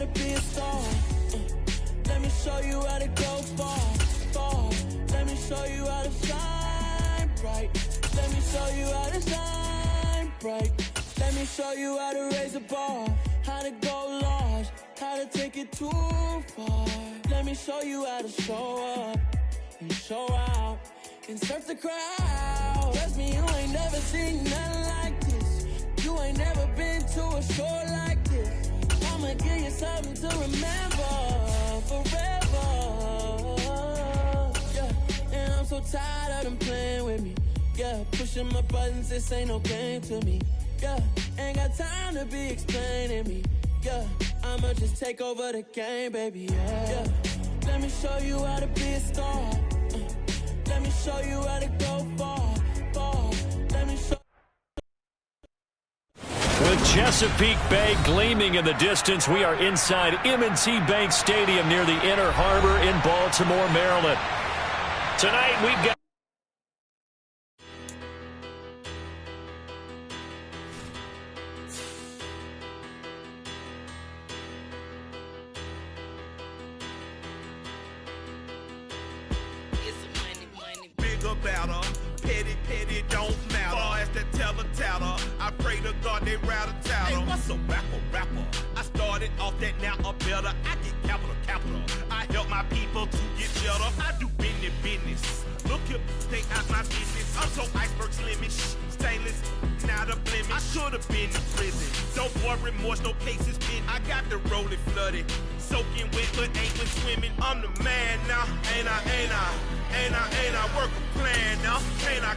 to be a star. Let me show you how to go far, far. Let me show you how to shine bright. Let me show you how to shine bright. Let me show you how to raise a bar, how to go large, how to take it too far. Let me show you how to show up and show out and surf the crowd. Trust me, you ain't never seen nothing like this. You ain't never been to a shore like this. I'ma give you something to remember forever. Yeah, and I'm so tired of them playing with me. Yeah, pushing my buttons, this ain't no game to me. Yeah, ain't got time to be explaining me. Yeah, I'ma just take over the game, baby. Yeah, let me show you how to be a star. Let me show you how to go far, far. Let me show. With Chesapeake Bay gleaming in the distance, we are inside M&T Bank Stadium near the Inner Harbor in Baltimore, Maryland. Tonight we've got about her. Petty, petty, don't matter. Far as that teller, I pray to God they rattle tattle. Hey, what's a rapper? I started off that, now a better. I get capital. I help my people to get better. I do business. Look here, stay out my business. I'm so iceberg slimish, stainless, not a blemish. I should have been in prison. Don't boy remorse, no cases pinned. I got the rolling flooded, soaking wet, but ain't been swimming. I'm the man now, ain't I? Work a plan now, can't I?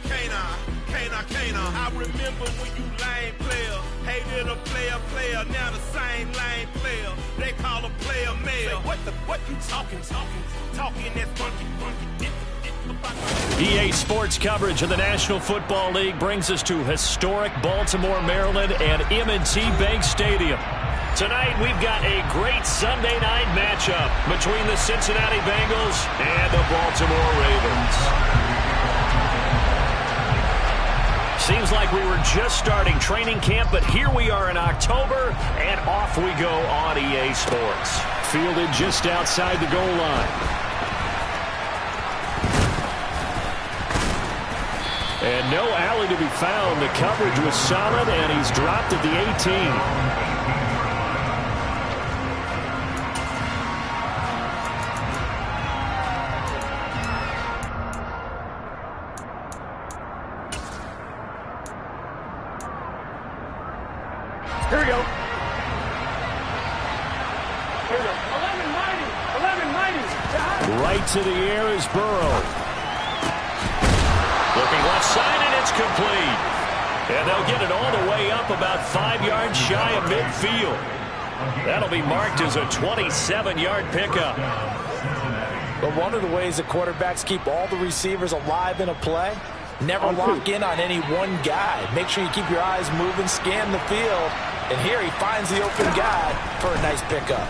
I remember when you lame player, hated a player, now the same lame player. They call a player mayor. What you talking that's funky. EA Sports coverage of the National Football League brings us to historic Baltimore, Maryland and M&T Bank Stadium. Tonight, we've got a great Sunday night matchup between the Cincinnati Bengals and the Baltimore Ravens. Seems like we were just starting training camp, but here we are in October, and off we go on EA Sports. Fielded just outside the goal line. And no alley to be found. The coverage was solid, and he's dropped at the 18. Here we go. 1190. 1190. Right to the air is Burrow. Looking left side, and it's complete. And they'll get it all the way up about 5 yards shy of midfield. That'll be marked as a 27-yard pickup. But one of the ways the quarterbacks keep all the receivers alive in a play, never lock in on any one guy. Make sure you keep your eyes moving, scan the field. And here he finds the open guy for a nice pickup.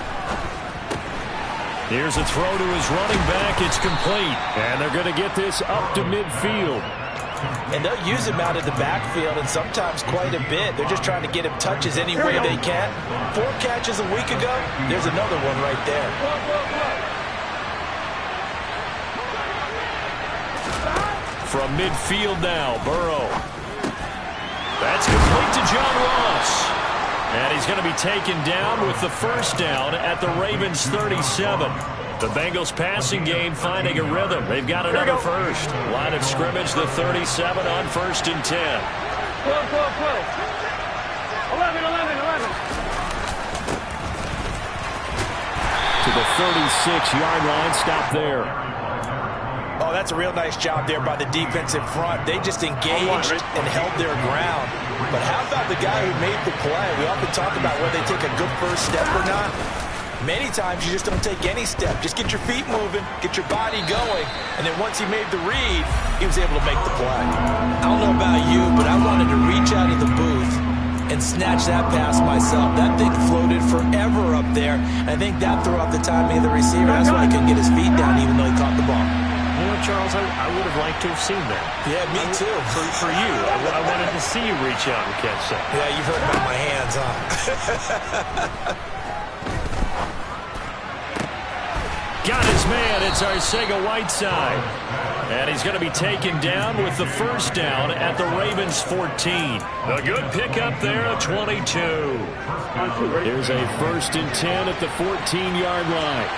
Here's a throw to his running back. It's complete. And they're going to get this up to midfield. And they'll use him out of the backfield, and sometimes quite a bit. They're just trying to get him touches any way they can. 4 catches a week ago. There's another one right there. From midfield now, Burrow. That's complete to John Ross. And he's going to be taken down with the first down at the Ravens' 37. The Bengals passing game finding a rhythm. They've got another first. Line of scrimmage, the 37 on 1st and 10. 12. 11. To the 36-yard line, stop there. Oh, that's a real nice job there by the defense in front. They just engaged and held their ground. But how about the guy who made the play? We often talk about whether they take a good first step or not. Many times you just don't take any step. Just get your feet moving, get your body going, and then once he made the read, he was able to make the play. I don't know about you, but I wanted to reach out of the booth and snatch that pass myself. That thing floated forever up there. I think that threw off the timing of the receiver. That's why he couldn't get his feet down even though he caught the ball. You know, Charles, I would have liked to have seen that. Yeah, me too. For you, I wanted to see you reach out and catch that. Yeah, you've heard about my hands, huh? man. It's Arcega-Whiteside. And he's going to be taken down with the first down at the Ravens 14. A good pickup there at 22. Here's a 1st and 10 at the 14-yard line.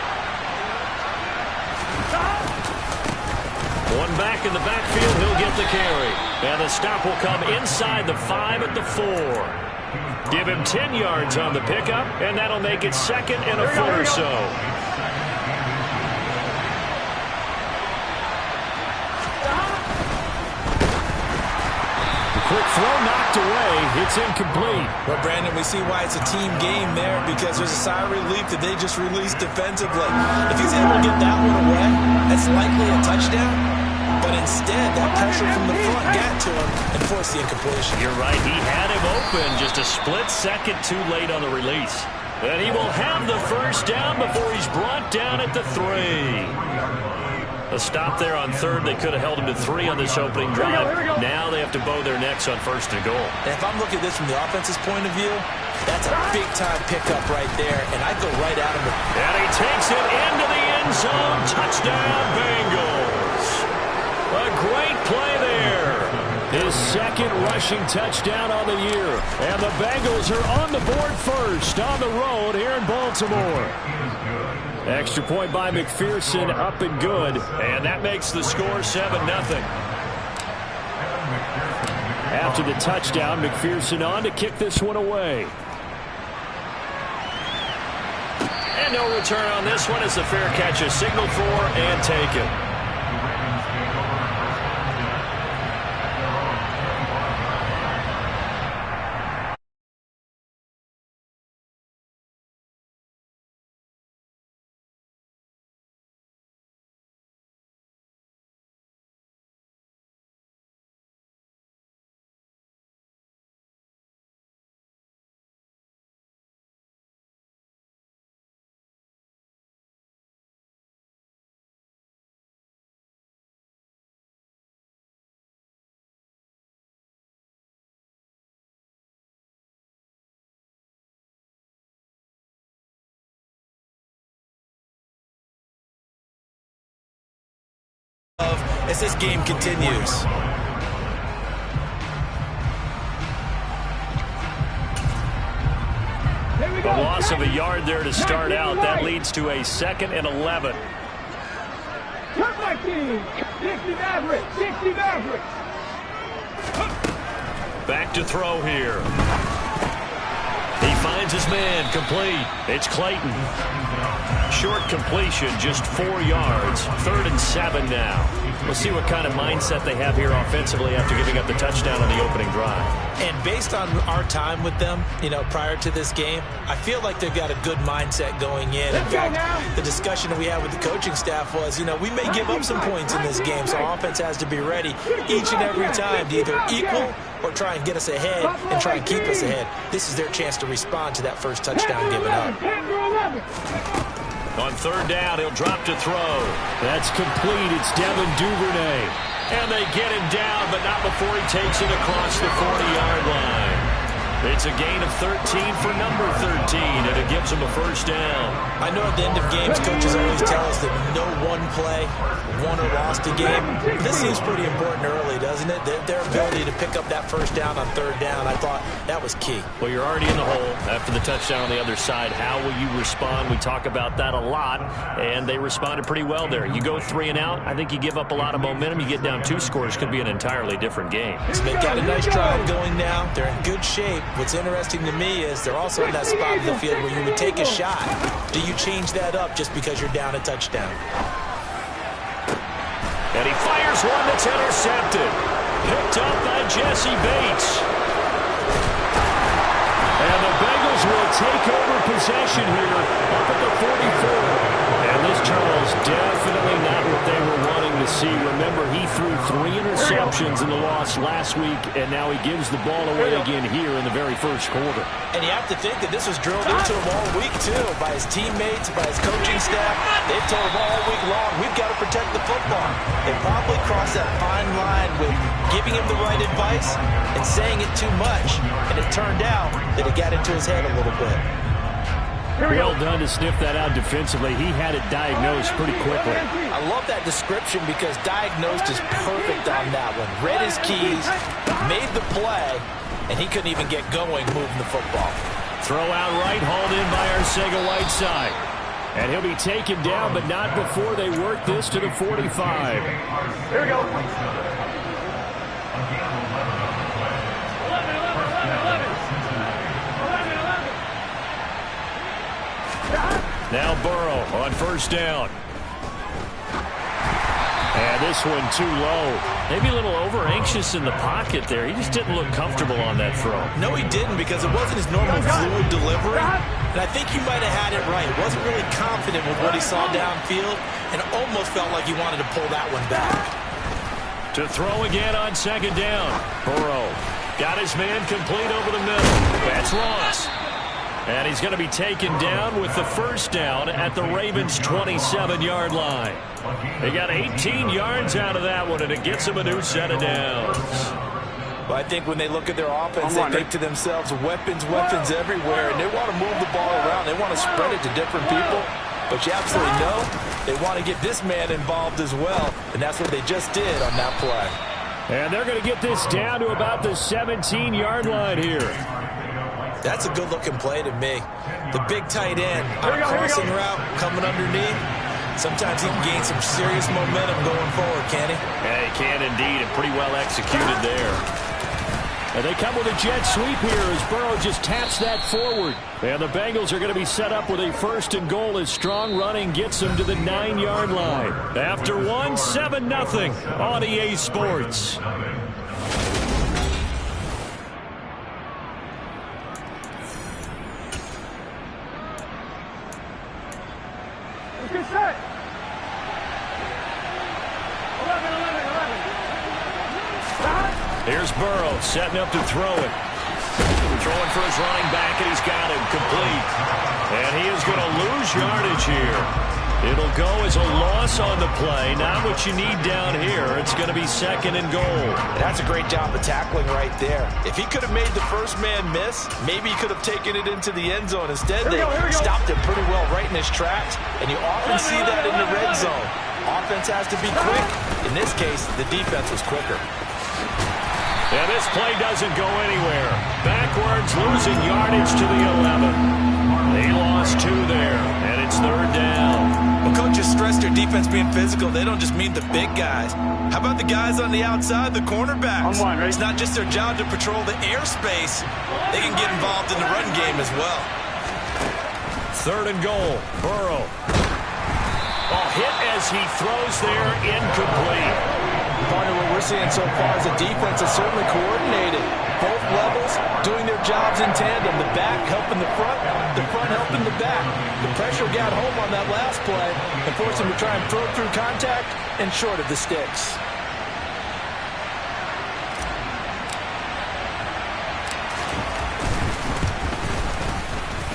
One back in the backfield, he'll get the carry. And the stop will come inside the 5 at the 4. Give him 10 yards on the pickup, and that'll make it 2nd and a foot or so. Quick throw knocked away. It's incomplete. Well, Brandon, we see why it's a team game there, because there's a sigh of relief that they just released defensively. If he's able to get that one away, that's likely a touchdown. But instead, that pressure from the front got to him and forced the incompletion. You're right. He had him open just a split second too late on the release. And he will have the first down before he's brought down at the 3. A stop there on 3rd. They could have held him to 3 on this opening drive. Now they have to bow their necks on 1st and goal. And if I'm looking at this from the offense's point of view, that's a big-time pickup right there, and I'd go right at him. And he takes it into the end zone. Touchdown, Bengals. A great play there. His 2nd rushing touchdown on the year. And the Bengals are on the board first on the road here in Baltimore. Extra point by McPherson, up and good. And that makes the score 7-0. After the touchdown, McPherson on to kick this one away. And no return on this one. It's a fair catch, a signal for and taken. As this game continues. A loss of a yard there to start out. That leads to a 2nd and 11. Cut my team. 60 Maverick. 60 Maverick. Back to throw here. He finds his man. Complete. It's Clayton. Short completion, just 4 yards. 3rd and 7 now. We'll see what kind of mindset they have here offensively after giving up the touchdown on the opening drive. And based on our time with them, prior to this game, I feel like they've got a good mindset going in. In fact, the discussion that we had with the coaching staff was, we may give up some points in this game, so offense has to be ready each and every time to either equal or try and get us ahead and try and keep us ahead. This is their chance to respond to that first touchdown given up. On 3rd down, he'll drop to throw. That's complete. It's Devin Duvernay. And they get him down, but not before he takes it across the 40-yard line. It's a gain of 13 for number 13, and it gives him a first down. I know at the end of games, coaches always tell us that no one play won or lost a game. This seems pretty important early, doesn't it? Their ability to pick up that first down on 3rd down, I thought that was key. Well, you're already in the hole after the touchdown on the other side. How will you respond? We talk about that a lot, and they responded pretty well there. You go 3 and out, I think you give up a lot of momentum. You get down 2 scores, could be an entirely different game. So they've got a nice drive going now. They're in good shape. What's interesting to me is they're also in that spot of the field where you would take a shot. Do you change that up just because you're down a touchdown? And he fires one that's intercepted. Picked up by Jesse Bates. And the Bengals will take over possession here up at the 44. And this, Charles, definitely not what they were wanting to see. Remember, he threw 3 interceptions in the loss last week, and now he gives the ball away again here in the very first quarter. And you have to think that this was drilled into him all week, too, by his teammates, by his coaching staff. They've told him all week long, we've got to protect the football. They probably crossed that fine line with giving him the right advice and saying it too much. And it turned out that it got into his head a little bit. Well done to sniff that out defensively. He had it diagnosed pretty quickly. I love that description because diagnosed is perfect on that one. Read his keys, made the play, and he couldn't even get going moving the football. Throw out right, hauled in by Arcega-Whiteside. And he'll be taken down, but not before they work this to the 45. Here we go. Now Burrow on first down. And this one too low. Maybe a little over-anxious in the pocket there. He just didn't look comfortable on that throw. No, he didn't because it wasn't his normal fluid delivery. And I think you might have had it right. He wasn't really confident with what he saw downfield and almost felt like he wanted to pull that one back. To throw again on second down. Burrow got his man complete over the middle. That's Ross. And he's going to be taken down with the first down at the Ravens' 27-yard line. They got 18 yards out of that one, and it gets them a new set of downs. Well, I think when they look at their offense, they think to themselves, weapons everywhere, and they want to move the ball around. They want to spread it to different people. But you absolutely know they want to get this man involved as well, and that's what they just did on that play. And they're going to get this down to about the 17-yard line here. That's a good-looking play to me. The big tight end on a crossing route coming underneath. Sometimes he can gain some serious momentum going forward, can he? Yeah, he can indeed, and pretty well executed there. And they come with a jet sweep here as Burrow just taps that forward. And the Bengals are going to be set up with a first and goal as strong running gets them to the 9-yard line. After one, 7-0 on EA Sports. Good set. 11. Here's Burrow setting up to throw it. Throwing for his running back, and he's got him complete. And he is going to lose yardage here. It'll go as a loss on the play. Not what you need down here. It's going to be second and goal. That's a great job of tackling right there. If he could have made the first man miss, maybe he could have taken it into the end zone. Instead, they stopped him pretty well right in his tracks, and you often see that in the red zone. Offense has to be quick. In this case, the defense was quicker. And this play doesn't go anywhere. Backwards, losing yardage to the 11. They lost 2 there, and it's third down. Well, coaches stress their defense being physical. They don't just mean the big guys. How about the guys on the outside, the cornerbacks? It's not just their job to patrol the airspace. They can get involved in the run game as well. Third and goal, Burrow. Hit as he throws there, incomplete. Partner, what we're seeing so far is the defense is certainly coordinated. Both levels doing their jobs in tandem. The back helping the front helping the back. The pressure got home on that last play and forced him to try and throw through contact and short of the sticks.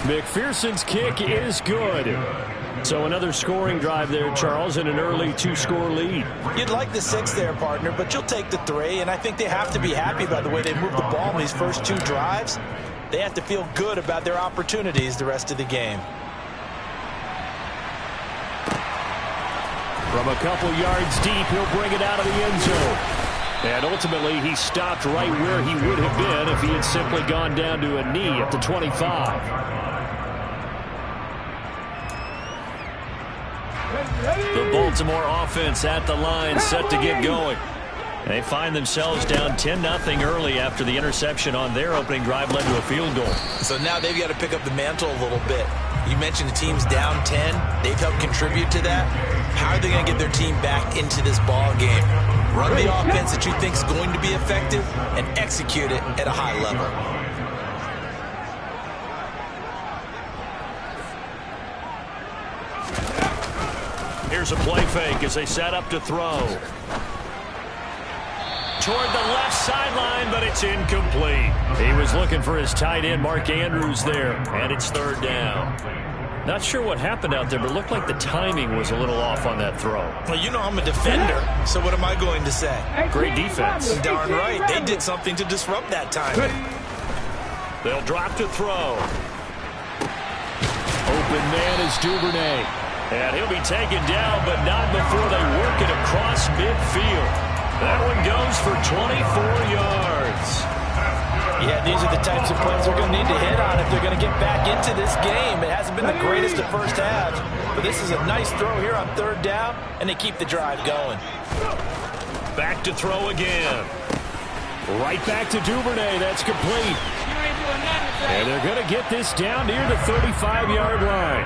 McPherson's kick is good. So another scoring drive there, Charles, and an early 2-score lead. You'd like the 6 there, partner, but you'll take the 3, and I think they have to be happy by the way they moved the ball in these first 2 drives. They have to feel good about their opportunities the rest of the game. From a couple yards deep, he'll bring it out of the end zone. And ultimately, he stopped right where he would have been if he had simply gone down to a knee at the 25. The Baltimore offense at the line, set to get going. They find themselves down 10-0 early after the interception on their opening drive led to a field goal. So now they've got to pick up the mantle a little bit. You mentioned the team's down 10. They've helped contribute to that. How are they going to get their team back into this ball game? Run the offense that you think is going to be effective and execute it at a high level. Here's a play fake as they set up to throw. Toward the left sideline, but it's incomplete. He was looking for his tight end, Mark Andrews, there, and it's third down. Not sure what happened out there, but it looked like the timing was a little off on that throw. Well, you know I'm a defender, so what am I going to say? Great defense. Darn right. They did something to disrupt that timing. They'll drop to throw. open man is Duvernay. And he'll be taken down, but not before they work it across midfield. That one goes for 24 yards. Yeah, these are the types of plays they're going to need to hit on if they're going to get back into this game. It hasn't been the greatest of first halves, but this is a nice throw here on third down, and they keep the drive going. Back to throw again. Right back to Duvernay. That's complete. And they're going to get this down near the 35-yard line.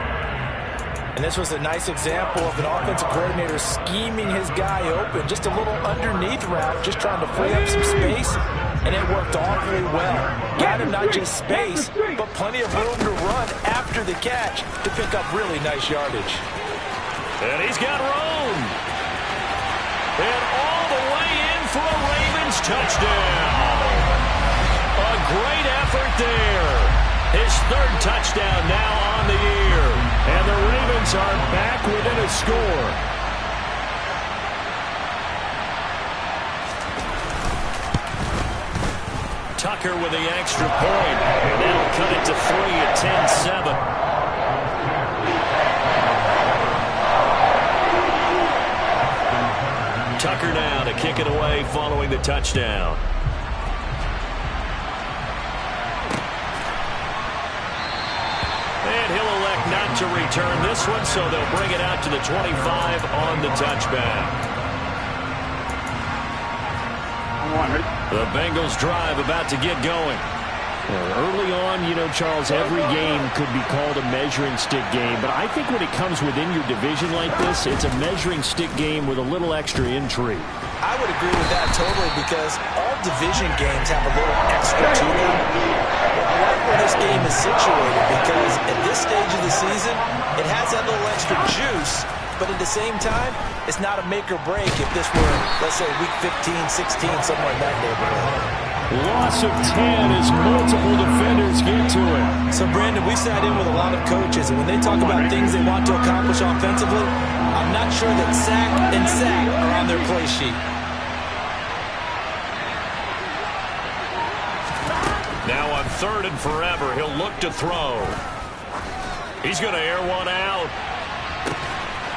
And this was a nice example of an offensive coordinator scheming his guy open. Just a little underneath route, just trying to free up some space, and it worked awfully well. Got him not just space, but plenty of room to run after the catch to pick up really nice yardage. And he's got room. And all the way in for a Ravens touchdown. A great effort there. His third touchdown now on the year. And the Ravens are back within a score. Tucker with the extra point. And that'll cut it to 3 at 10-7. Tucker now to kick it away following the touchdown. And he'll elect not to return this one, so they'll bring it out to the 25 on the touchback. The Bengals drive about to get going. Early on, you know, Charles, every game could be called a measuring stick game, but I think when it comes within your division like this, it's a measuring stick game with a little extra intrigue. I would agree with that totally, because all division games have a little extra to them. I like where this game is situated, because at this stage of the season, it has that little extra juice, but at the same time, it's not a make or break if this were, let's say, week 15, 16, somewhere in that neighborhood. Loss of 10 as multiple defenders get to it. So, Brandon, we sat in with a lot of coaches, and when they talk about things they want to accomplish offensively, I'm not sure that sack and sack are on their play sheet. Now on 3rd and forever, he'll look to throw. He's going to air one out.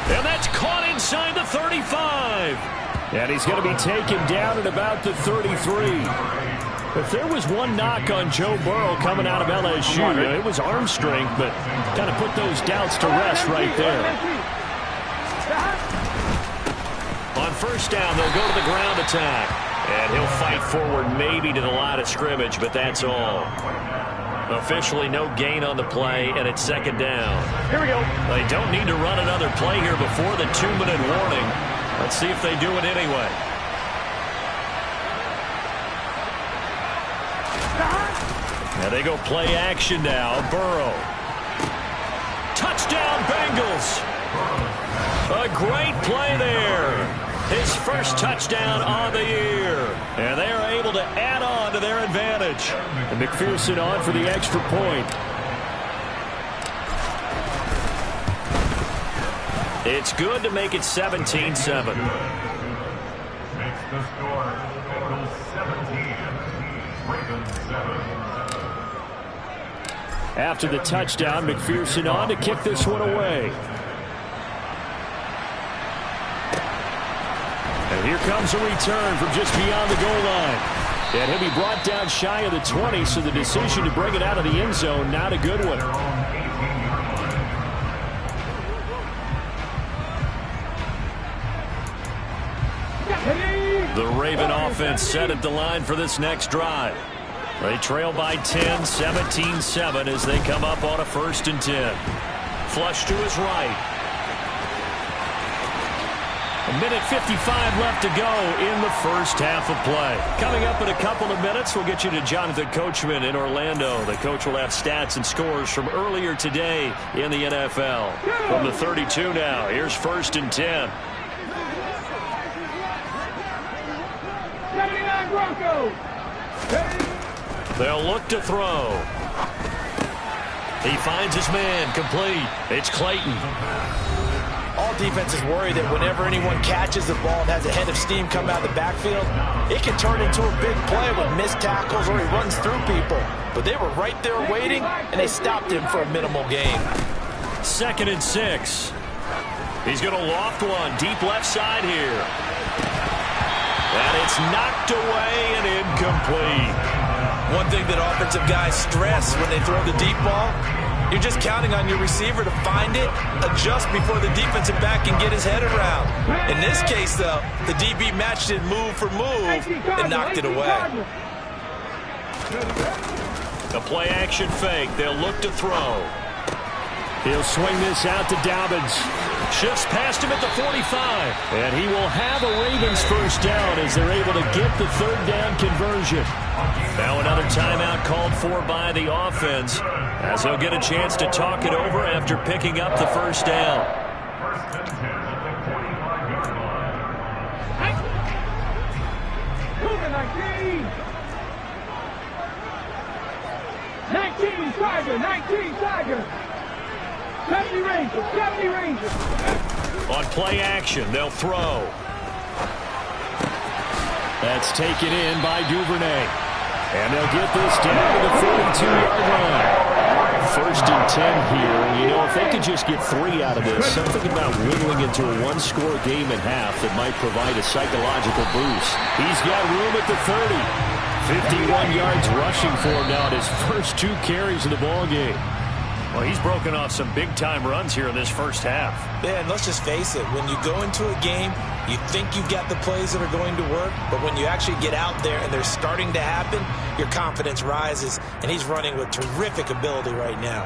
And that's caught inside the 35. And he's going to be taken down at about the 33. If there was one knock on Joe Burrow coming out of LSU, it was arm strength, but kind of put those doubts to rest right there. On 1st down, they'll go to the ground attack. And he'll fight forward maybe to the line of scrimmage, but that's all. Officially no gain on the play, and it's 2nd down. Here we go. They don't need to run another play here before the 2-minute warning. Let's see if they do it anyway. Now they go play action now. Burrow. Touchdown, Bengals. A great play there. His first touchdown on the year. And they are able to add on to their advantage. And McPherson on for the extra point. It's good to make it 17-7. Makes the score Bengals 17, Ravens 7. After the touchdown, McPherson on to kick this one away. And here comes a return from just beyond the goal line. And he'll be brought down shy of the 20, so the decision to bring it out of the end zone, not a good one. The Raven offense set at the line for this next drive. They trail by 10, 17-7 as they come up on a 1st and 10. Flush to his right. 1:55 left to go in the first half of play. Coming up in a couple of minutes, we'll get you to Jonathan Coachman in Orlando. The coach will have stats and scores from earlier today in the NFL. From the 32 now, here's 1st and 10. 79 Broncos. They'll look to throw. He finds his man, complete. It's Clayton. All defenses worry that whenever anyone catches the ball and has a head of steam come out of the backfield, it can turn into a big play with missed tackles or he runs through people. But they were right there waiting, and they stopped him for a minimal gain. 2nd and 6. He's going to loft one deep left side here. And it's knocked away and incomplete. One thing that offensive guys stress when they throw the deep ball, you're just counting on your receiver to find it, adjust before the defensive back can get his head around. In this case, though, the DB matched it move for move and knocked it away. The play action fake. They'll look to throw. He'll swing this out to Dobbins. Shifts past him at the 45. And he will have a Ravens first down as they're able to get the 3rd down conversion. Now another timeout called for by the offense as he'll get a chance to talk it over after picking up the first down. First and 10 at the 45-yard line. 19 Tiger, 19 Tiger. 70 Rangers, 70 Rangers. On play action, they'll throw. That's taken in by Duvernay. And they'll get this down to the 42-yard line. 1st and 10 here. And, you know, if they could just get 3 out of this, something about whittling into a 1-score game at half that might provide a psychological boost. He's got room at the 30. 51 yards rushing for him now at his first 2 carries of the ball game. Well, he's broken off some big-time runs here in this first half. Yeah, and let's just face it. When you go into a game, you think you've got the plays that are going to work, but when you actually get out there and they're starting to happen, your confidence rises, and he's running with terrific ability right now.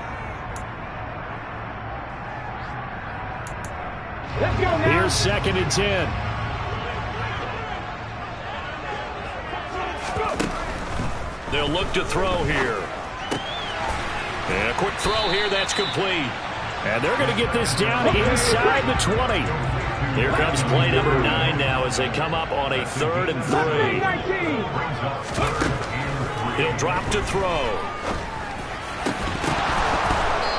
Let's go now. Here's 2nd and 10. They'll look to throw here. And a quick throw here, that's complete. And they're going to get this down inside the 20. Here comes play number 9 now as they come up on a 3rd and 3. He'll drop to throw.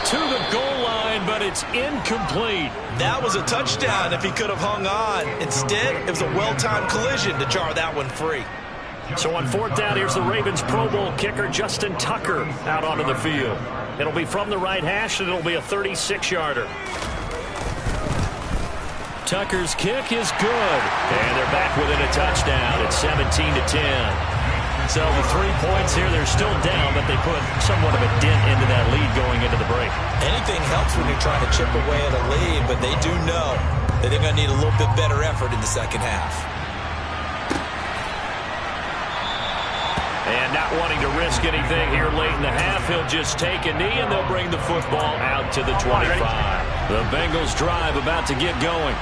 To the goal line, but it's incomplete. That was a touchdown if he could have hung on. Instead, it was a well-timed collision to jar that one free. So on 4th down, here's the Ravens Pro Bowl kicker Justin Tucker out onto the field. It'll be from the right hash, and it'll be a 36-yarder. Tucker's kick is good. And they're back within a touchdown at 17-10. So the 3 points here, they're still down, but they put somewhat of a dent into that lead going into the break. Anything helps when you're trying to chip away at a lead, but they do know that they're going to need a little bit better effort in the second half. And not wanting to risk anything here late in the half, he'll just take a knee, and they'll bring the football out to the 25. The Bengals drive about to get going.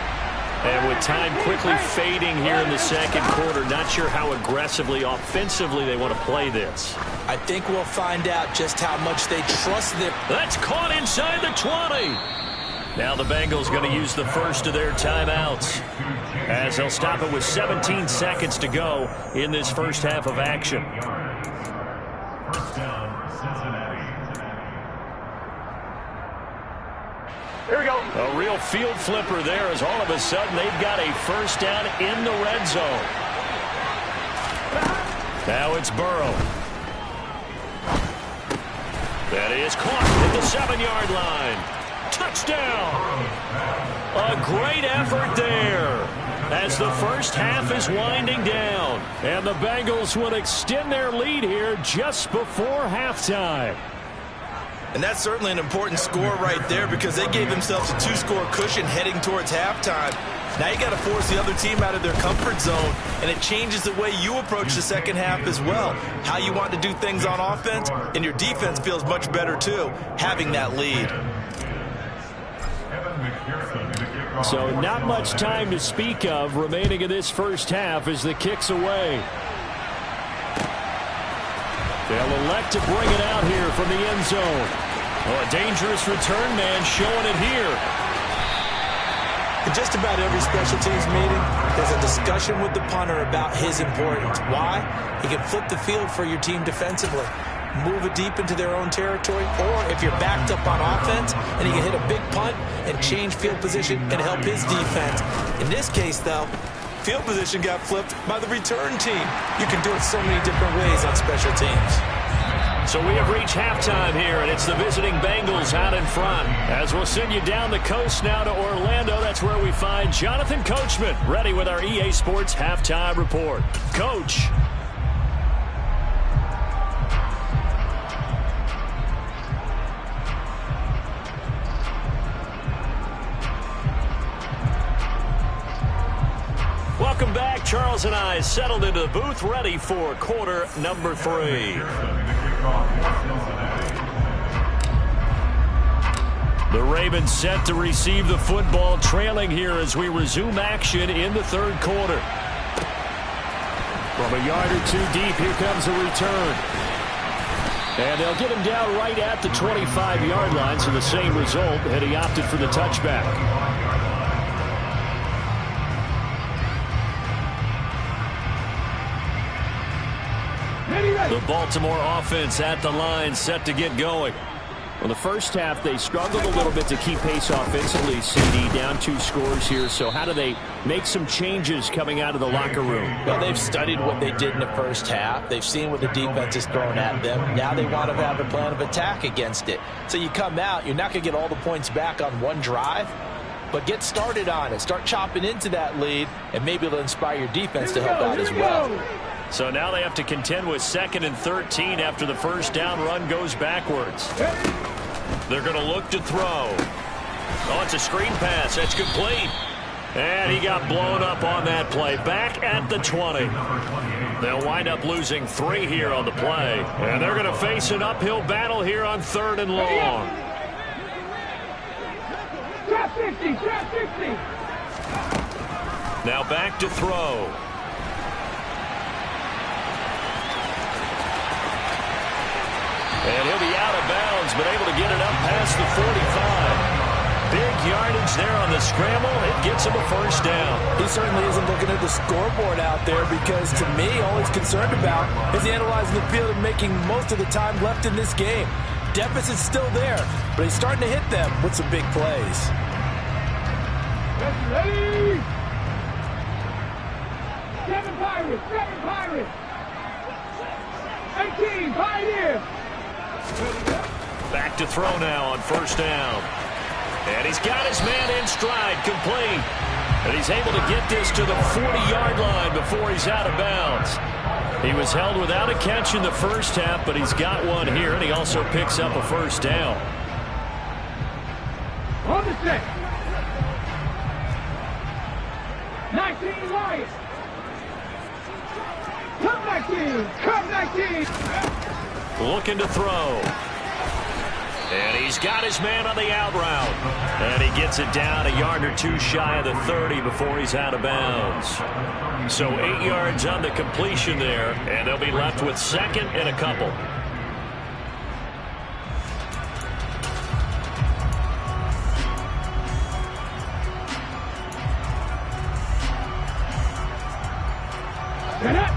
And with time quickly fading here in the second quarter, not sure how aggressively, offensively they want to play this. I think we'll find out just how much they trust their... That's caught inside the 20. Now the Bengals going to use the first of their timeouts as they'll stop it with 17 seconds to go in this first half of action. First down, Cincinnati. Here we go. A real field flipper there as all of a sudden they've got a first down in the red zone. Now it's Burrow. That is caught at the 7-yard line. Touchdown! A great effort there as the first half is winding down. And the Bengals will extend their lead here just before halftime. And that's certainly an important score right there because they gave themselves a 2-score cushion heading towards halftime. Now you got to force the other team out of their comfort zone, and it changes the way you approach the second half as well. How you want to do things on offense, and your defense feels much better too, having that lead. So not much time to speak of remaining in this first half as the kick's away. They'll elect to bring it out here from the end zone. Oh, a dangerous return man showing it here. In just about every special teams meeting, there's a discussion with the punter about his importance. Why? He can flip the field for your team defensively, move it deep into their own territory, or if you're backed up on offense, and he can hit a big punt and change field position and help his defense. In this case, though, field position got flipped by the return team. You can do it so many different ways on special teams. So we have reached halftime here, and it's the visiting Bengals out in front. As we'll send you down the coast now to Orlando, that's where we find Jonathan Coachman, ready with our EA Sports Halftime Report. Coach. Welcome back. Charles and I settled into the booth, ready for quarter number 3. The Ravens set to receive the football, trailing here as we resume action in the third quarter. From a yard or two deep, here comes a return. And they'll get him down right at the 25-yard line, so the same result, and he opted for the touchback. The Baltimore offense at the line, set to get going. Well, the first half, they struggled a little bit to keep pace offensively, CD, down 2 scores here. So how do they make some changes coming out of the locker room? Well, they've studied what they did in the first half. They've seen what the defense is throwing at them. Now they want to have a plan of attack against it. So you come out, you're not going to get all the points back on one drive, but get started on it. Start chopping into that lead, and maybe it'll inspire your defense to help out as well. So now they have to contend with 2nd and 13 after the first down run goes backwards. They're going to look to throw. Oh, it's a screen pass. That's complete. And he got blown up on that play. Back at the 20. They'll wind up losing 3 here on the play. And they're going to face an uphill battle here on 3rd and long. Trap 50, trap 50. Now back to throw. And he'll be out of bounds, but able to get it up past the 45. Big yardage there on the scramble. It gets him a first down. He certainly isn't looking at the scoreboard out there because, to me, all he's concerned about is analyzing the field and making most of the time left in this game. Deficit's still there, but he's starting to hit them with some big plays. Ready? 7 Pirates, 7 Pirates. 18 Pioneers. Back to throw now on first down. And he's got his man in stride, complete. And he's able to get this to the 40-yard line before he's out of bounds. He was held without a catch in the first half, but he's got one here, and he also picks up a first down. On the set. 19 Lions. Come 19, come 19. Looking to throw. And he's got his man on the out route. And he gets it down a yard or 2 shy of the 30 before he's out of bounds. So 8 yards on the completion there, and they'll be left with 2nd and a couple. Get up.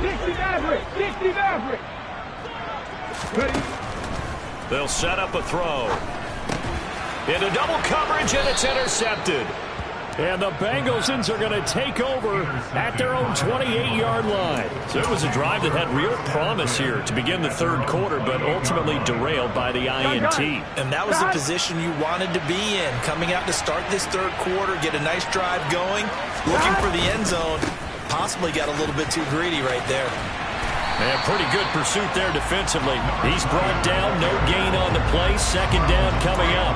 60 Maverick, 60 Maverick. Ready? They'll set up a throw. Into double coverage, and it's intercepted. And the Bengals are going to take over at their own 28-yard line. So it was a drive that had real promise here to begin the third quarter, but ultimately derailed by the INT. And that was the position you wanted to be in. Coming out to start this third quarter, get a nice drive going, looking for the end zone. Possibly got a little bit too greedy right there. And pretty good pursuit there defensively. He's brought down, no gain on the play. 2nd down coming up.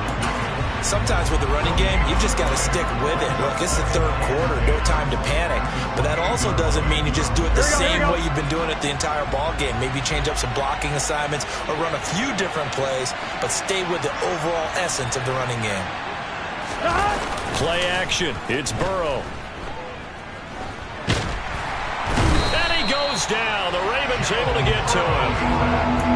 Sometimes with the running game, you've just got to stick with it. Look, it's the third quarter, no time to panic. But that also doesn't mean you just do it the same way you've been doing it the entire ball game. Maybe change up some blocking assignments or run a few different plays, but stay with the overall essence of the running game. Play action. It's Burrow. Goes down. The Ravens able to get to him.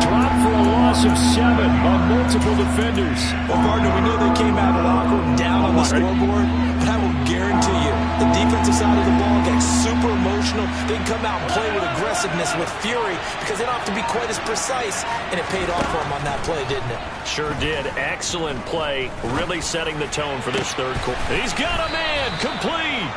Dropped for a loss of 7 on multiple defenders. Well, partner, we know they came out of the locker room down on the scoreboard, but I will guarantee you the defensive side of the ball gets super emotional. They can come out and play with aggressiveness, with fury, because they don't have to be quite as precise, and it paid off for them on that play, didn't it? Sure did. Excellent play, really setting the tone for this third quarter. He's got a man, complete.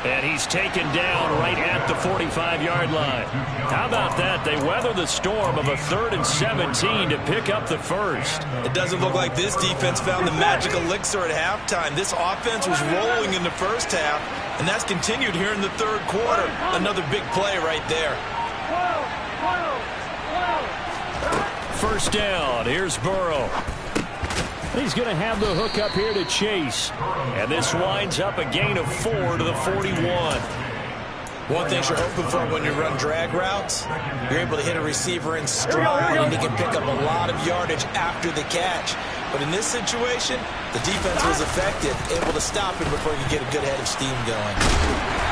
And he's taken down right at the 45-yard line. How about that? They weather the storm of a 3rd and 17 to pick up the first. It doesn't look like this defense found the magic elixir at halftime. This offense was rolling in the first half, and that's continued here in the third quarter. Another big play right there. First down. Here's Burrow. He's going to have the hook up here to Chase. And this winds up a gain of 4 to the 41. One thing you're hoping for when you run drag routes, you're able to hit a receiver in stride, and he can pick up a lot of yardage after the catch. But in this situation, the defense was effective, able to stop him before he could get a good head of steam going.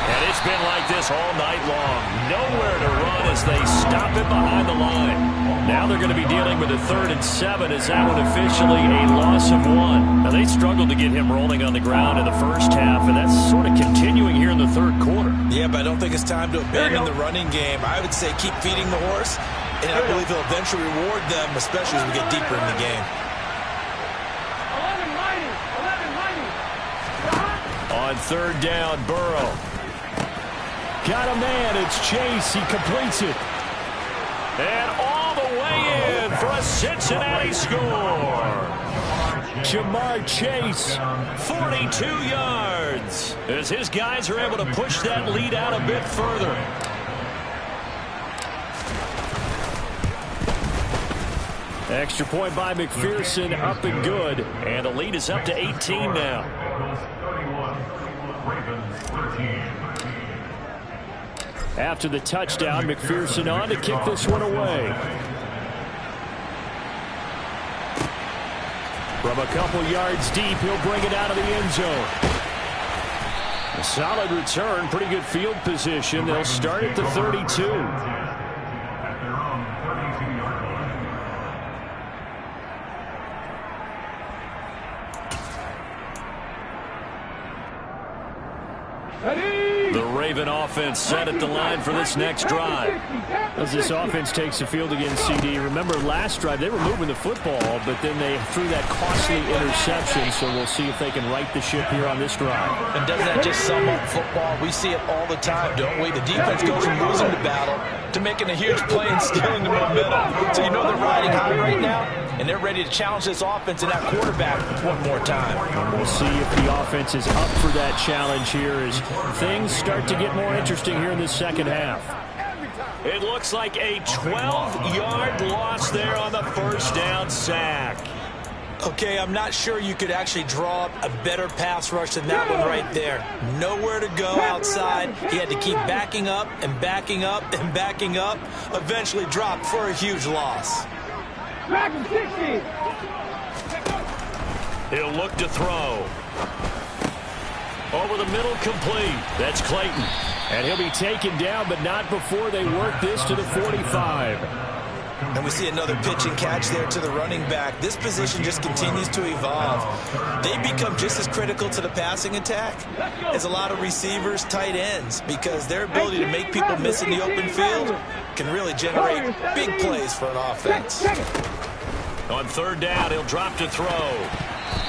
And it's been like this all night long. Nowhere to run as they stop it behind the line. Now they're going to be dealing with a 3rd and 7 as that one officially a loss of 1. Now they struggled to get him rolling on the ground in the first half, and that's sort of continuing here in the third quarter. Yeah, but I don't think it's time to abandon the running game. I would say keep feeding the horse, and I believe he'll eventually reward them, especially as we get deeper in the game. On 3rd down, Burrow. Got a man. It's Chase. He completes it. And all the way in for a Cincinnati score. Jamar Chase, 42 yards. As his guys are able to push that lead out a bit further. Extra point by McPherson, up and good. And the lead is up to 18 now. After the touchdown, McPherson on to kick this one away. From a couple yards deep, he'll bring it out of the end zone. A solid return, pretty good field position. They'll start at the 32. The Raven offense set at the line for this next drive. As this offense takes the field again, CD, remember last drive they were moving the football, but then they threw that costly interception, so we'll see if they can right the ship here on this drive. And doesn't that just sum up football? We see it all the time, don't we? The defense goes from losing the battle to making a huge play and stealing the momentum. So you know they're riding high right now, and they're ready to challenge this offense and that quarterback one more time. And we'll see if the offense is up for that challenge here as things start to get more interesting here in the second half. It looks like a 12-yard loss there on the first down sack. Okay, I'm not sure you could actually draw up a better pass rush than that one right there. Nowhere to go outside. He had to keep backing up and backing up and backing up. Eventually dropped for a huge loss. He'll look to throw. Over the middle, complete. That's Clayton. And he'll be taken down, but not before they work this to the 45. And we see another pitch and catch there to the running back. This position just continues to evolve. They become just as critical to the passing attack as a lot of receivers, tight ends, because their ability to make people miss in the open field can really generate big plays for an offense. On 3rd down, he'll drop to throw.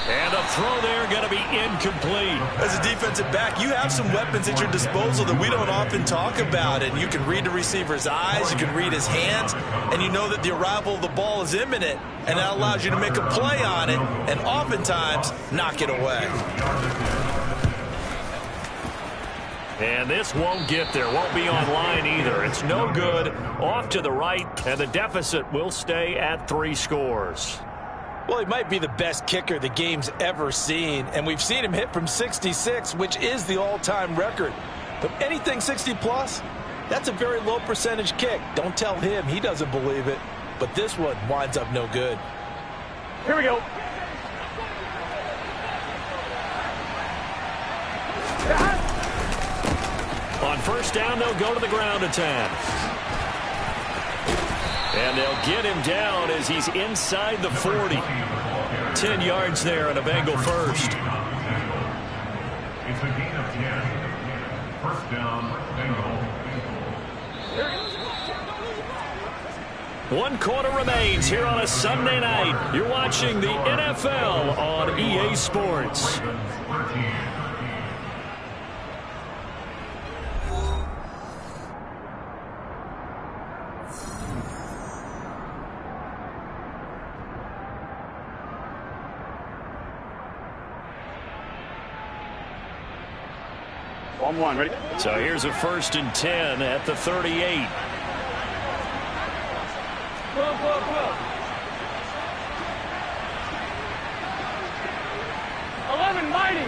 And a throw there going to be incomplete. As a defensive back, you have some weapons at your disposal that we don't often talk about. And you can read the receiver's eyes, you can read his hands, and you know that the arrival of the ball is imminent. And that allows you to make a play on it and oftentimes knock it away. And this won't get there, won't be online either. It's no good, off to the right, and the deficit will stay at 3 scores. Well, he might be the best kicker the game's ever seen, and we've seen him hit from 66, which is the all-time record. But anything 60-plus, that's a very low percentage kick. Don't tell him he doesn't believe it, but this one winds up no good. Here we go. On 1st down, they'll go to the ground attack. And they'll get him down as he's inside the 40. 10 yards there and a Bengal first. It's a gain of 10. 1st down, Bengal. 1 quarter remains here on a Sunday night. You're watching the NFL on EA Sports. 1-1, ready? So here's a 1st and 10 at the 38. Quill. 11 mighty.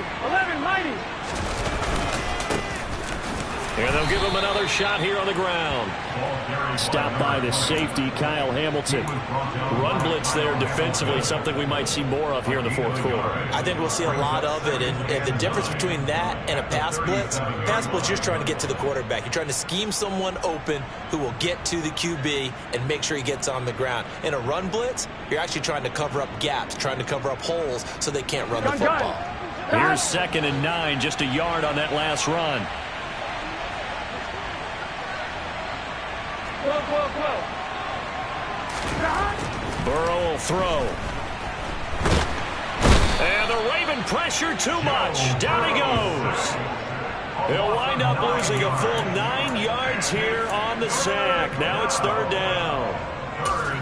And they'll give him another shot here on the ground. Stopped by the safety, Kyle Hamilton. Run blitz there defensively, something we might see more of here in the 4th quarter. I think we'll see a lot of it, and the difference between that and a pass blitz, you're just trying to get to the quarterback. You're trying to scheme someone open who will get to the QB and make sure he gets on the ground. In a run blitz, you're actually trying to cover up gaps, trying to cover up holes so they can't run the football. Here's 2nd and 9, just a yard on that last run. Burrow will throw. And the Raven pressure too much. Down he goes. He'll wind up losing a full 9 yards here on the sack. Now it's 3rd down.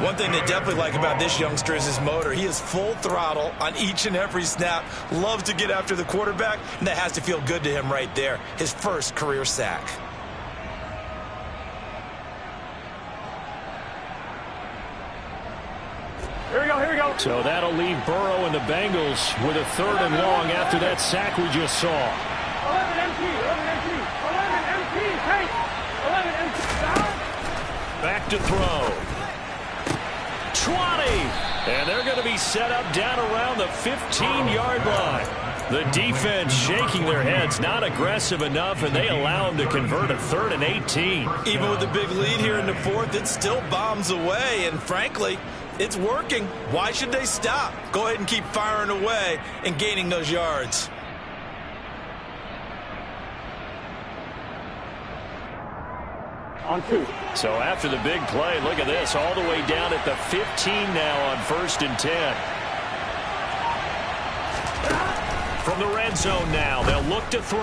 One thing they definitely like about this youngster is his motor. He is full throttle on each and every snap. Loves to get after the quarterback, and that has to feel good to him right there. His first career sack. Here we go. So that'll leave Burrow and the Bengals with a 3rd and long after that sack we just saw. 11 MT. Hey, 11 MT. Back to throw. 20. And they're going to be set up down around the 15-yard line. The defense shaking their heads, not aggressive enough, and they allow them to convert a 3rd and 18. Even with the big lead here in the 4th, it still bombs away, and frankly, it's working. Why should they stop? Go ahead and keep firing away and gaining those yards. On 2. So after the big play, look at this, all the way down at the 15 now on 1st and 10. From the red zone now, they'll look to throw.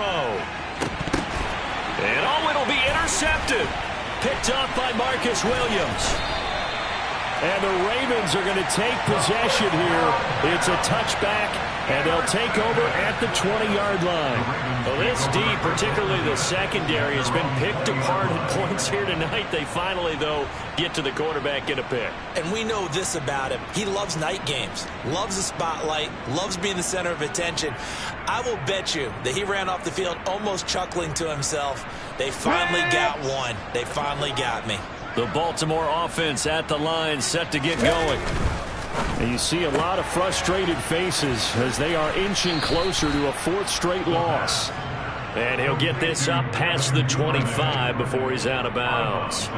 And it'll be intercepted. Picked up by Marcus Williams. And the Ravens are going to take possession here. It's a touchback, and they'll take over at the 20-yard line. Well, this D, particularly the secondary, has been picked apart at points here tonight. They finally, though, get to the quarterback, get a pick. And we know this about him. He loves night games, loves the spotlight, loves being the center of attention. I will bet you that he ran off the field almost chuckling to himself. They finally got one. They finally got me. The Baltimore offense at the line, set to get going. And you see a lot of frustrated faces as they are inching closer to a 4th straight loss. And he'll get this up past the 25 before he's out of bounds.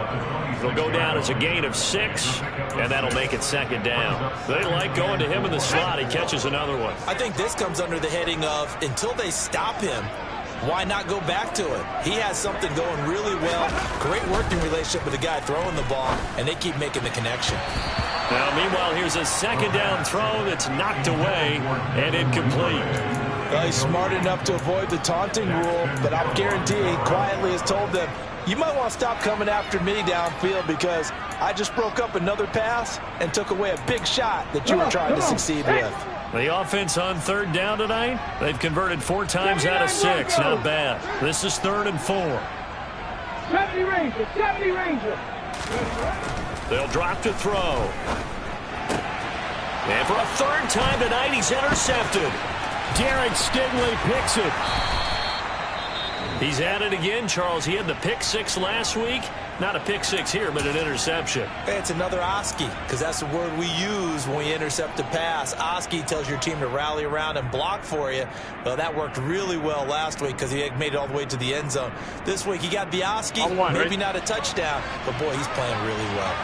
It'll go down as a gain of 6, and that'll make it 2nd down. They like going to him in the slot. He catches another one. I think this comes under the heading of until they stop him, why not go back to it? He has something going really well. Great working relationship with the guy throwing the ball, and they keep making the connection. Now, meanwhile, here's a 2nd down throw that's knocked away and incomplete. Well, he's smart enough to avoid the taunting rule, but I'll guarantee he quietly has told them, you might want to stop coming after me downfield because I just broke up another pass and took away a big shot that you were trying to succeed with. The offense on 3rd down tonight, they've converted 4 times out of 6. Not bad. This is 3rd and 4. 70 Ranger. They'll drop to throw. And for a 3rd time tonight, he's intercepted. Derek Stingley picks it. He's at it again, Charles. He had the pick 6 last week. Not a pick 6 here, but an interception. Hey, it's another Oski, because that's the word we use when we intercept a pass. Oski tells your team to rally around and block for you. Well, that worked really well last week because he made it all the way to the end zone. This week, he got the Oski, maybe not a touchdown, but boy, he's playing really well.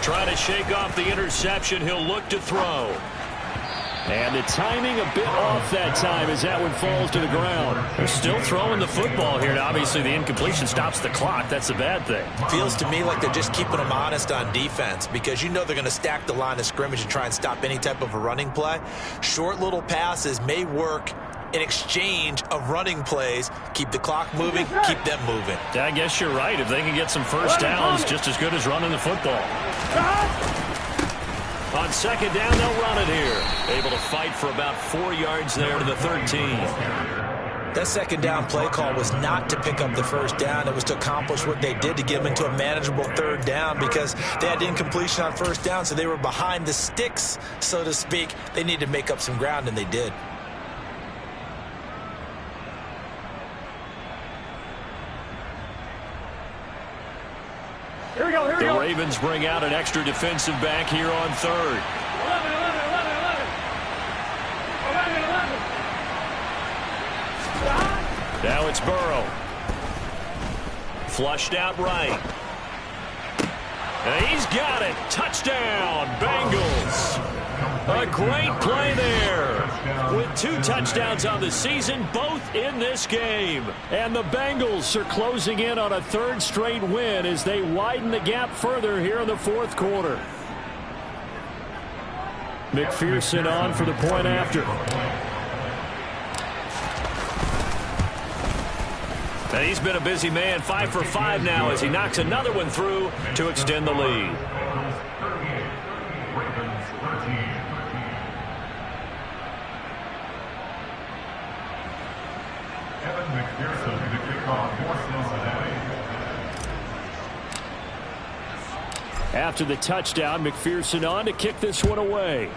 Trying to shake off the interception. He'll look to throw. And the timing a bit off that time as that one falls to the ground. They're still throwing the football here. Now, obviously, the incompletion stops the clock. That's a bad thing. Feels to me like they're just keeping them honest on defense because you know they're going to stack the line of scrimmage and try and stop any type of a running play. Short little passes may work in exchange of running plays. Keep the clock moving, keep them moving. I guess you're right. If they can get some first downs, just as good as running the football. On 2nd down, they'll run it here. Able to fight for about 4 yards there to the 13. That second down play call was not to pick up the first down. It was to accomplish what they did, to get them into a manageable third down, because they had incompletion on first down, so they were behind the sticks, so to speak. They needed to make up some ground, and they did. Here we go, here we go. The Ravens bring out an extra defensive back here on third. 11. Now it's Burrow. Flushed out right. And he's got it. Touchdown, Bengals. A great play there. With 2 touchdowns on the season, both in this game. And the Bengals are closing in on a 3rd straight win as they widen the gap further here in the 4th quarter. McPherson on for the point after. And he's been a busy man, 5 for 5 now as he knocks another one through to extend the lead. After the touchdown, McPherson on to kick this one away.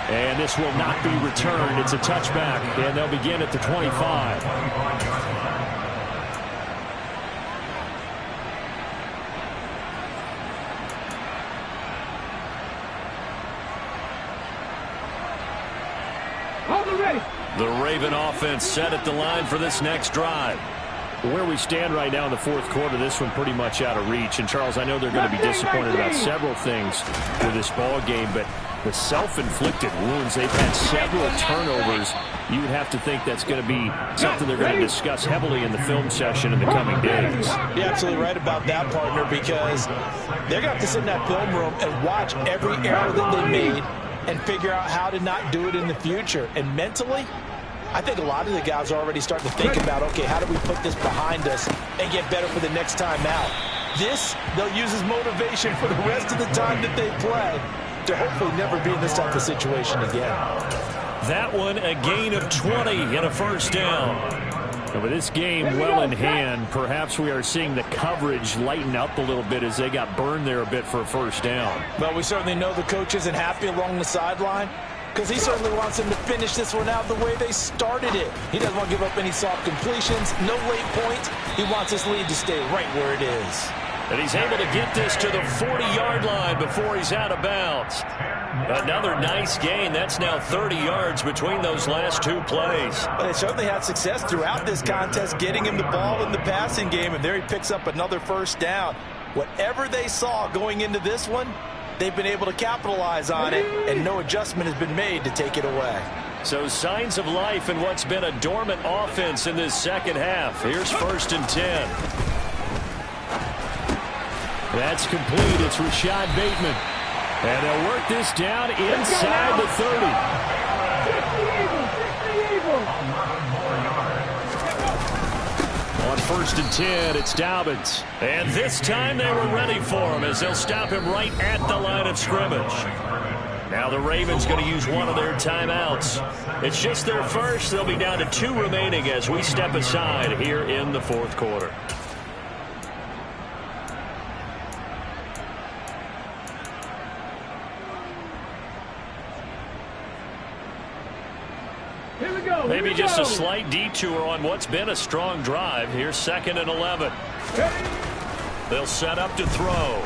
And this will not be returned. It's a touchback, and they'll begin at the 25. The Raven offense set at the line for this next drive. Where we stand right now in the 4th quarter, this one pretty much out of reach. And, Charles, I know they're going to be disappointed about several things with this ball game, but the self-inflicted wounds, they've had several turnovers. You would have to think that's going to be something they're going to discuss heavily in the film session in the coming days. You're absolutely right about that, partner, because they're going to have to sit in that film room and watch every error that they made and figure out how to not do it in the future. And mentally, I think a lot of the guys are already starting to think about, okay, how do we put this behind us and get better for the next time out? This, they'll use as motivation for the rest of the time that they play to hopefully never be in this type of situation again. That one, a gain of 20 and a first down. And with this game well in hand, perhaps we are seeing the coverage lighten up a little bit as they got burned there a bit for a first down. But we certainly know the coach isn't happy along the sideline, because he certainly wants them to finish this one out the way they started it. He doesn't want to give up any soft completions, no late points. He wants his lead to stay right where it is. And he's able to get this to the 40-yard line before he's out of bounds. Another nice gain. That's now 30 yards between those last 2 plays. But they certainly had success throughout this contest getting him the ball in the passing game, and there he picks up another first down. Whatever they saw going into this one, they've been able to capitalize on it, and no adjustment has been made to take it away. So signs of life in what's been a dormant offense in this second half. Here's 1st and 10. That's complete. It's Rashad Bateman. And they'll work this down inside the 30. On 1st and 10, it's Dobbins. And this time they were ready for him as they'll stop him right at the line of scrimmage. Now the Ravens going to use one of their timeouts. It's just their first. They'll be down to 2 remaining as we step aside here in the 4th quarter. Maybe just a slight detour on what's been a strong drive. Here's 2nd and 11. They'll set up to throw.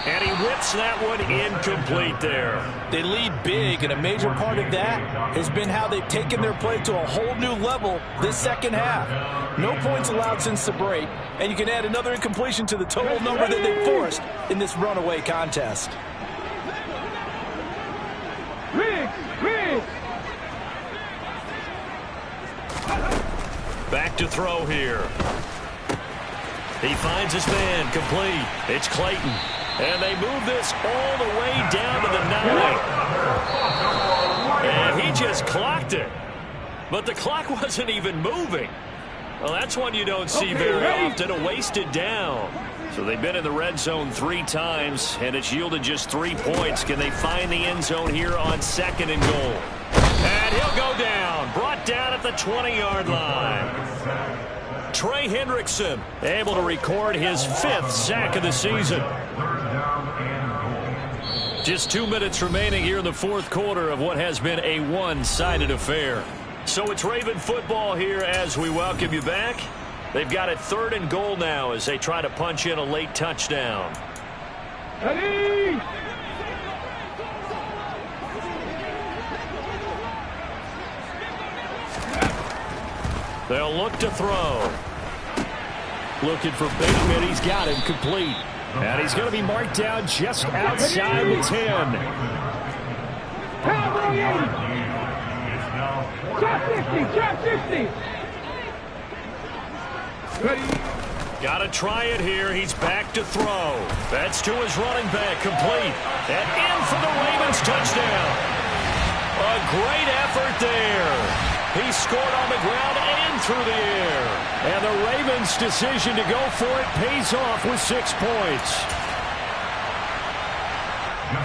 And he whips that one incomplete there. They lead big, and a major part of that has been how they've taken their play to a whole new level this second half. No points allowed since the break, and you can add another incompletion to the total number that they forced in this runaway contest. Back to throw here. He finds his man, complete. It's Clayton. And they move this all the way down to the 9. And he just clocked it. But the clock wasn't even moving. Well, that's one you don't see very often, a wasted down. So they've been in the red zone 3 times, and it's yielded just 3 points. Can they find the end zone here on 2nd and goal? And he'll go down, brought down at the 20-yard line. Trey Hendrickson able to record his 5th sack of the season. Just 2 minutes remaining here in the 4th quarter of what has been a one-sided affair. So it's Raven football here as we welcome you back. They've got it 3rd and goal now as they try to punch in a late touchdown. Ready? They'll look to throw. Looking for Bateman. He's got him complete. And he's going to be marked down just outside the 10. Drop 60, drop 60. Got to try it here. He's back to throw. That's to his running back, complete. And in for the Ravens touchdown. A great effort there. He scored on the ground and through the air. And the Ravens' decision to go for it pays off with 6 points.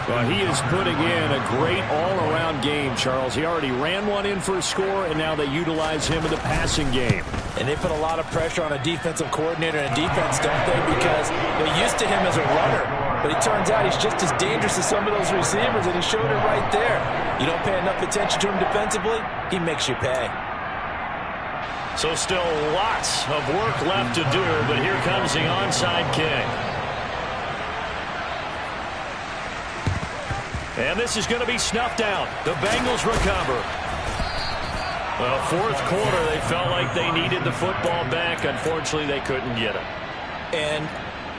Well, he is putting in a great all-around game, Charles. He already ran one in for a score, and now they utilize him in the passing game. And they put a lot of pressure on a defensive coordinator and defense, don't they? Because they're used to him as a runner. But it turns out he's just as dangerous as some of those receivers, and he showed it right there. You don't pay enough attention to him defensively, he makes you pay. So still lots of work left to do, but here comes the onside kick. And this is going to be snuffed out. The Bengals recover. Well, 4th quarter, they felt like they needed the football back. Unfortunately, they couldn't get it. And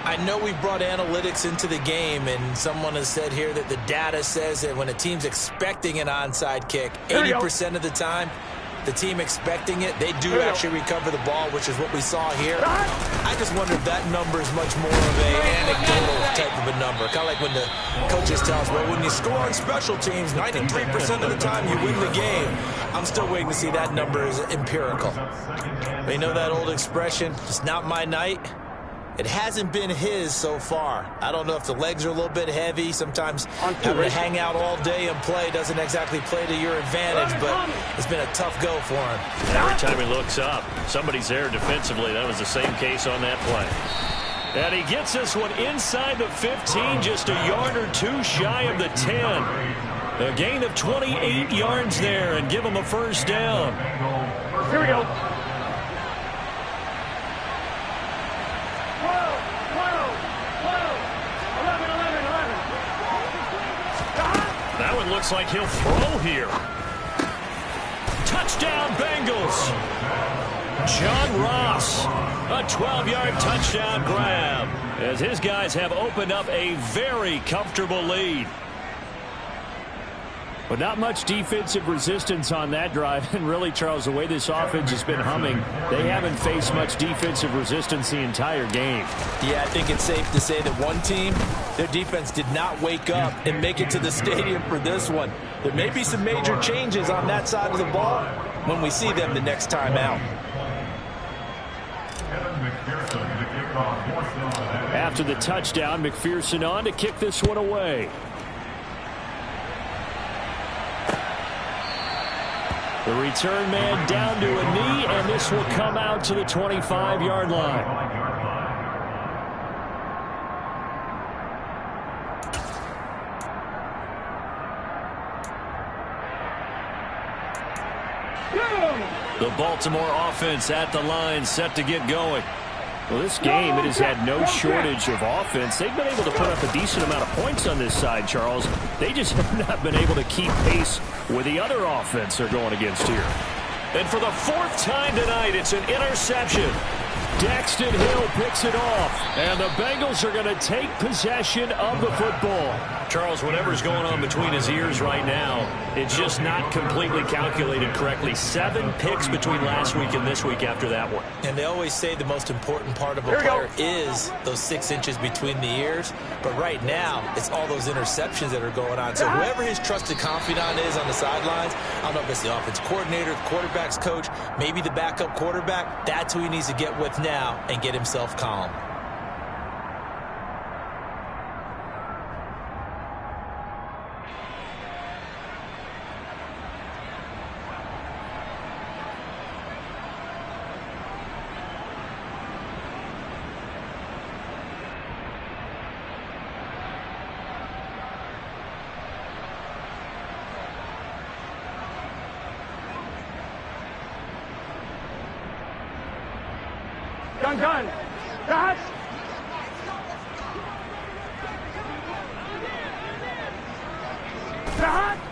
I know we brought analytics into the game, and someone has said here that the data says that when a team's expecting an onside kick, 80% of the time, the team expecting it, they do actually recover the ball, which is what we saw here. I just wonder if that number is much more of an anecdotal type of a number. Kind of like when the coaches tell us, well, when you score on special teams, 93% of the time you win the game. I'm still waiting to see that number is empirical. You know that old expression, it's not my night? It hasn't been his so far. I don't know if the legs are a little bit heavy. Sometimes having to hang out all day and play doesn't exactly play to your advantage, but it's been a tough go for him. Every time he looks up, somebody's there defensively. That was the same case on that play. And he gets this one inside the 15, just a yard or 2 shy of the 10. A gain of 28 yards there and give him a 1st down. Here we go. That one looks like he'll throw here. Touchdown, Bengals. John Ross, a 12-yard touchdown grab, as his guys have opened up a very comfortable lead. But not much defensive resistance on that drive. And really, Charles, the way this offense has been humming, they haven't faced much defensive resistance the entire game. Yeah, I think it's safe to say that one team, their defense did not wake up and make it to the stadium for this one. There may be some major changes on that side of the ball when we see them the next time out. After the touchdown, McPherson on to kick this one away. The return man down to a knee, and this will come out to the 25-yard line. The Baltimore offense at the line, set to get going. Well, this game, it has had no shortage of offense. They've been able to put up a decent amount of points on this side, Charles. They just have not been able to keep pace with the other offense they're going against here. And for the 4th time tonight, it's an interception. Daxton Hill picks it off, and the Bengals are going to take possession of the football. Charles, whatever's going on between his ears right now, It's just not completely calculated correctly. 7 picks between last week and this week after that one. And they always say the most important part of a player is those 6 inches between the ears. But right now, it's all those interceptions that are going on. So whoever his trusted confidant is on the sidelines, I don't know if it's the offense coordinator, the quarterback's coach, maybe the backup quarterback, that's who he needs to get with now and get himself calm. Gun. Cut.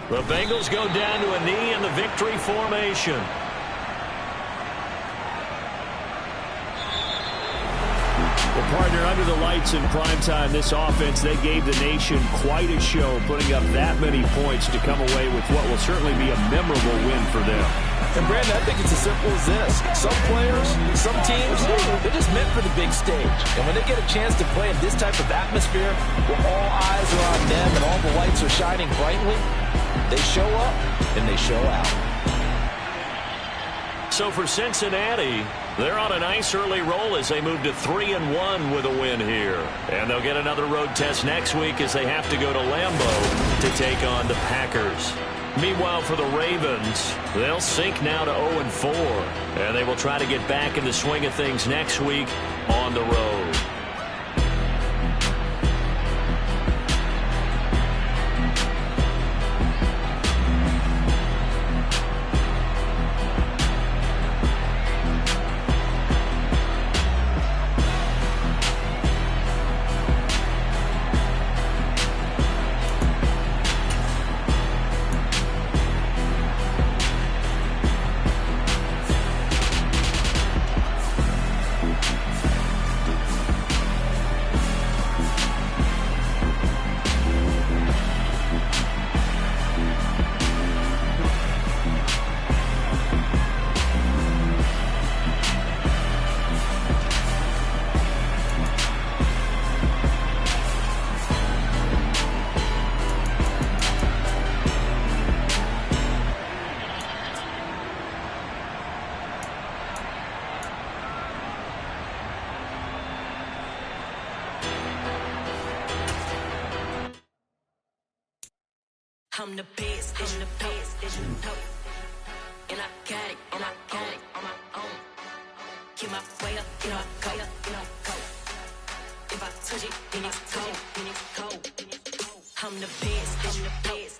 The Bengals go down to a knee in the victory formation. Well, partner, under the lights in primetime, this offense, they gave the nation quite a show, putting up that many points to come away with what will certainly be a memorable win for them. And, Brandon, I think it's as simple as this. Some players, some teams, they're just meant for the big stage. And when they get a chance to play in this type of atmosphere where all eyes are on them and all the lights are shining brightly, they show up and they show out. So for Cincinnati, they're on a nice early roll as they move to 3-1 with a win here. And they'll get another road test next week as they have to go to Lambeau to take on the Packers. Meanwhile, for the Ravens, they'll sink now to 0-4. And they will try to get back in the swing of things next week on the road. I'm the best, as you know. And I got it, on my own. Get my way up, go. If I touch it, then it's cold. I'm the best, as you know.